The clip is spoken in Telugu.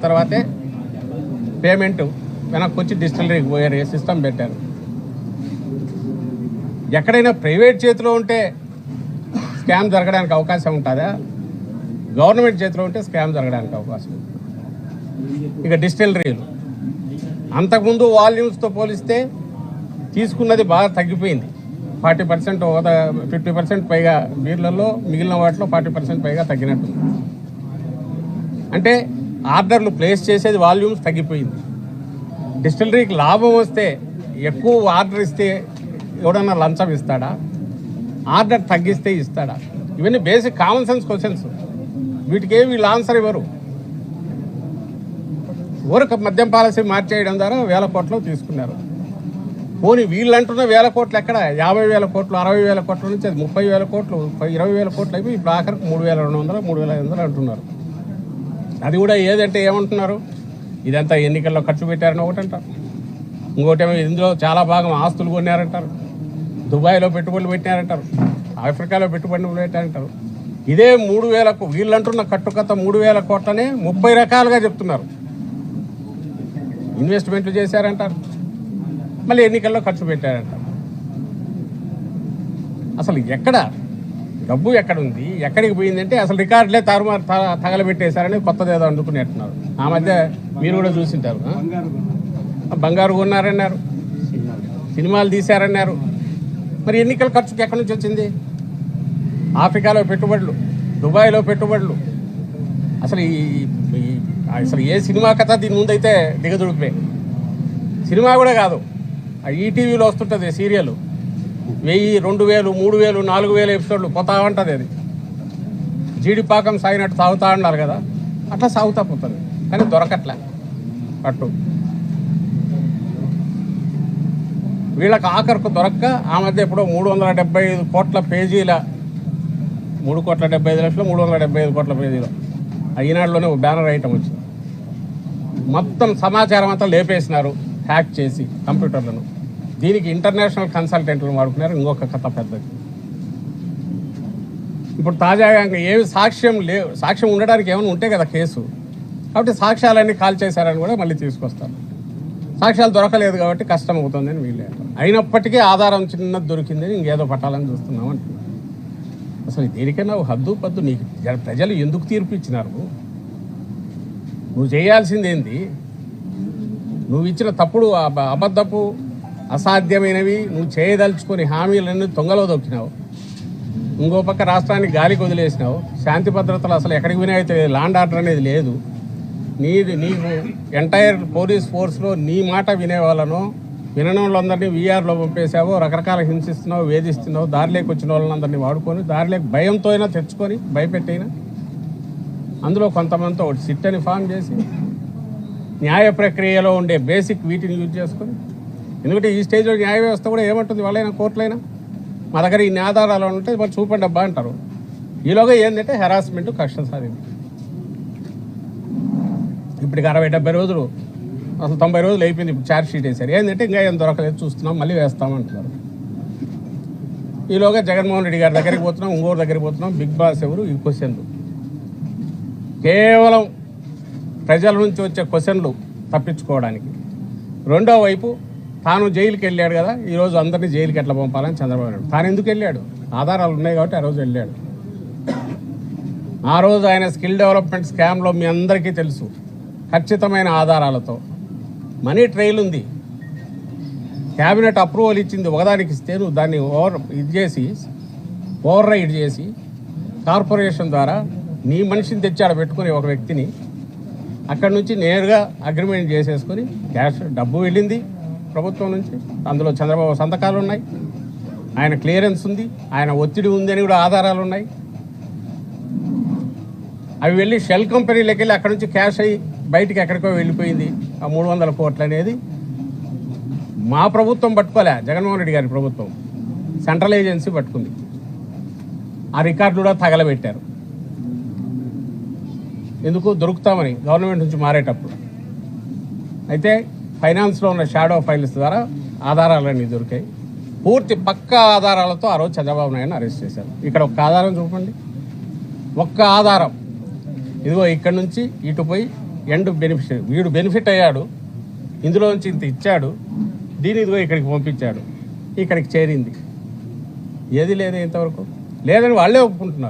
తర్వాతే పేమెంట్ వెనక్కి వచ్చి డిస్టిలరీకి పోయే సిస్టమ్ పెట్టారు. ఎక్కడైనా ప్రైవేట్ చేతిలో ఉంటే స్కామ్ జరగడానికి అవకాశం ఉంటుందా? గవర్నమెంట్ చేతిలో ఉంటే స్కామ్ జరగడానికి అవకాశం ఉంటుంది. ఇక డిస్టిలరీలు అంతకుముందు వాల్యూమ్స్తో పోలిస్తే తీసుకున్నది బాగా తగ్గిపోయింది. 40% 50% పైగా బీర్లలో, మిగిలిన వాటిలో 40% పైగా తగ్గినట్టుంది. అంటే ఆర్డర్లు ప్లేస్ చేసేది వాల్యూమ్స్ తగ్గిపోయింది. డిస్టిలరీకి లాభం వస్తే ఎక్కువ ఆర్డర్ ఇస్తే ఎవడన్నా లంచం ఇస్తాడా? ఆర్డర్ తగ్గిస్తే ఇస్తాడా? ఇవన్నీ బేసిక్ కామన్ సెన్స్ క్వశ్చన్స్. వీటికేమి వీళ్ళు ఆన్సర్ ఇవ్వరు. ఊరికి మద్యం పాలసీ మార్చేయడం ద్వారా 1000 కోట్లు తీసుకున్నారు. పోనీ వీళ్ళు అంటున్న 1000 కోట్లు ఎక్కడ? 50,000 కోట్లు, 60,000 కోట్ల నుంచి అది 30,000 కోట్లు, 20,000 కోట్లు అయిపోయి ఇప్పుడు ఆఖరికి 3,200, 3,500 అంటున్నారు. అది కూడా ఏదంటే ఏమంటున్నారు? ఇదంతా ఎన్నికల్లో ఖర్చు పెట్టారని ఒకటి అంటారు. ఇంకోటేమో ఇందులో చాలా భాగం ఆస్తులు కొన్నారంటారు, దుబాయ్లో పెట్టుబడులు పెట్టారంటారు, ఆఫ్రికాలో పెట్టుబడులు పెట్టారంటారు. ఇదే 3,000 వీళ్ళు అంటున్న కట్టుకథ 3,000 కోట్లనే 30 రకాలుగా చెప్తున్నారు. ఇన్వెస్ట్మెంట్లు చేశారంటారు, మళ్ళీ ఎన్నికల్లో ఖర్చు పెట్టారంటారు. అసలు ఎక్కడ డబ్బు ఎక్కడ ఉంది, ఎక్కడికి పోయిందంటే అసలు రికార్డులే తగలబెట్టేశారని కొత్తది ఏదో అందుకునేట్టున్నారు. ఆ మధ్య మీరు కూడా చూసింటారు. బంగారు కొన్నారన్నారు, సినిమాలు తీశారన్నారు. మరి ఎన్నికల ఖర్చుకి ఎక్కడి నుంచి వచ్చింది? ఆఫ్రికాలో పెట్టుబడులు, దుబాయ్లో పెట్టుబడులు. అసలు అసలు ఏ సినిమా కథ దీని ముందైతే దిగదుడిపే. సినిమా కూడా కాదు, ఈటీవీలో వస్తుంటుంది సీరియల్, 1000, 2000, 3000, 4000 ఎపిసోడ్లు పోతా ఉంటుంది. అది జీడిపాకం సాగినట్టు సాగుతూ ఉండాలి కదా, అట్లా సాగుతా పోతుంది. కానీ దొరకట్లే పట్టు. వీళ్ళకి ఆఖరికి దొరక్క ఆ మధ్య ఎప్పుడో 375 కోట్ల పేజీల 3,75,00,000 375 కోట్ల పేజీలో ఈనాడులోనే బ్యానర్ ఐటమ్ వచ్చింది. మొత్తం సమాచారం అంతా లేపేసినారు హ్యాక్ చేసి కంప్యూటర్లను. దీనికి ఇంటర్నేషనల్ కన్సల్టెంట్లు వాడుకున్నారు. ఇంకొక కథ పెద్దది. ఇప్పుడు తాజాగా ఇంకా ఏమి సాక్ష్యం ఉండడానికి ఏమైనా ఉంటే కదా కేసు, కాబట్టి సాక్ష్యాలన్నీ కాల్ చేశారని కూడా మళ్ళీ తీసుకొస్తారు. సాక్ష్యాలు దొరకలేదు కాబట్టి కష్టం అవుతుందని వీళ్ళే. అయినప్పటికీ ఆధారం చిన్నది దొరికిందని ఇంకేదో పట్టాలని చూస్తున్నాం అంటున్నారు. అసలు దేనికైనా హద్దు పద్దు నీకు ప్రజలు ఎందుకు తీర్పు ఇచ్చినారు? నువ్వు చేయాల్సింది ఏంది? నువ్వు ఇచ్చిన తప్పుడు అబద్ధపు అసాధ్యమైనవి నువ్వు చేయదలుచుకొని హామీలన్నీ తొంగలో దొక్కినావు. ఇంకో పక్క రాష్ట్రాన్ని గాలికి వదిలేసినావు. శాంతి భద్రతలు అసలు ఎక్కడికి వినైతే ల్యాండ్ ఆర్డర్ అనేది లేదు. నీకు ఎంటైర్ పోలీస్ ఫోర్స్లో నీ మాట వినేవాళ్ళను వినని వాళ్ళందరినీ వీఆర్లో పంపేసావు. రకరకాల హింసిస్తున్నావు, వేధిస్తున్నావు. దారిలోకి వచ్చిన వాళ్ళందరినీ వాడుకొని దారిలోకి భయంతో అయినా తెచ్చుకొని భయపెట్టైనా అందులో కొంతమందితో ఒకటి సిట్టని ఫామ్ చేసి న్యాయ ప్రక్రియలో ఉండే బేసిక్ వీటిని యూజ్ చేసుకొని, ఎందుకంటే ఈ స్టేజ్లో న్యాయ వ్యవస్థ కూడా ఏమంటుంది, వాళ్ళైనా కోర్టులైనా మా దగ్గర ఇన్ని ఆధారాలు ఉంటే వాళ్ళు చూపండి అబ్బా అంటారు. ఈలోగా ఏంటంటే హెరాస్మెంట్, కక్ష సాధింపు. ఇప్పటికి 60-70 రోజులు, అసలు 90 రోజులు అయిపోయింది. ఇప్పుడు ఛార్జ్ షీట్ వేశారు. ఏంటంటే ఇంకా ఏం దొరకలేదు, చూస్తున్నాం, మళ్ళీ వేస్తామంటున్నారు. ఈలోగా జగన్మోహన్ రెడ్డి గారి దగ్గరికి పోతున్నాం, ఇంకోరి దగ్గరికి పోతున్నాం. బిగ్ బాస్ ఎవరు? ఈ క్వశ్చన్లు కేవలం ప్రజల నుంచి వచ్చే క్వశ్చన్లు తప్పించుకోవడానికి. రెండో వైపు తాను జైలుకి వెళ్ళాడు కదా, ఈరోజు అందరినీ జైలుకి ఎట్లా పంపాలని చంద్రబాబు నాయుడు. తాను ఎందుకు వెళ్ళాడు? ఆధారాలు ఉన్నాయి కాబట్టి ఆ రోజు వెళ్ళాడు. ఆ రోజు ఆయన స్కిల్ డెవలప్మెంట్ స్కామ్లో మీ అందరికీ తెలుసు, ఖచ్చితమైన ఆధారాలతో మనీ ట్రైల్ ఉంది. క్యాబినెట్ అప్రూవల్ ఇచ్చింది ఒకదానికి ఇస్తే నువ్వు దాన్ని ఓవర్ రైడ్ చేసి కార్పొరేషన్ ద్వారా నీ మనిషిని తెచ్చాడ పెట్టుకుని ఒక వ్యక్తిని అక్కడి నుంచి నేరుగా అగ్రిమెంట్ చేసేసుకొని క్యాష్ డబ్బు వెళ్ళింది ప్రభుత్వం నుంచి. అందులో చంద్రబాబు సంతకాలు ఉన్నాయి, ఆయన క్లియరెన్స్ ఉంది, ఆయన ఒత్తిడి ఉంది అని కూడా ఆధారాలు ఉన్నాయి. అవి వెళ్ళి షెల్ కంపెనీలోకి వెళ్ళి అక్కడి నుంచి క్యాష్ అయ్యి బయటికి ఎక్కడికో వెళ్ళిపోయింది. ఆ 300 కోట్లు అనేది మా ప్రభుత్వం పట్టుకోలే, జగన్మోహన్ రెడ్డి గారి ప్రభుత్వం సెంట్రల్ ఏజెన్సీ పట్టుకుంది. ఆ రికార్డు కూడా తగలబెట్టారు. ఎందుకు? దొరుకుతామని గవర్నమెంట్ నుంచి మారేటప్పుడు. అయితే ఫైనాన్స్లో ఉన్న షాడో ఫైల్స్ ద్వారా ఆధారాలన్నీ దొరికాయి. పూర్తి పక్కా ఆధారాలతో ఆ రోజు చంద్రబాబు నాయుడుని అరెస్ట్ చేశారు. ఇక్కడ ఒక్క ఆధారం చూపండి, ఒక్క ఆధారం. ఇదిగో ఇక్కడి నుంచి ఇటు పోయి ఎండ్ బెనిఫిషియరీ. వీడు బెనిఫిట్ అయ్యాడు, ఇందులోంచి ఇంత ఇచ్చాడు, దీని ఇదిగో ఇక్కడికి పంపించాడు, ఇక్కడికి చేరింది. ఏది లేదు ఇంతవరకు, లేదని వాళ్ళే ఒప్పుకుంటున్నారు.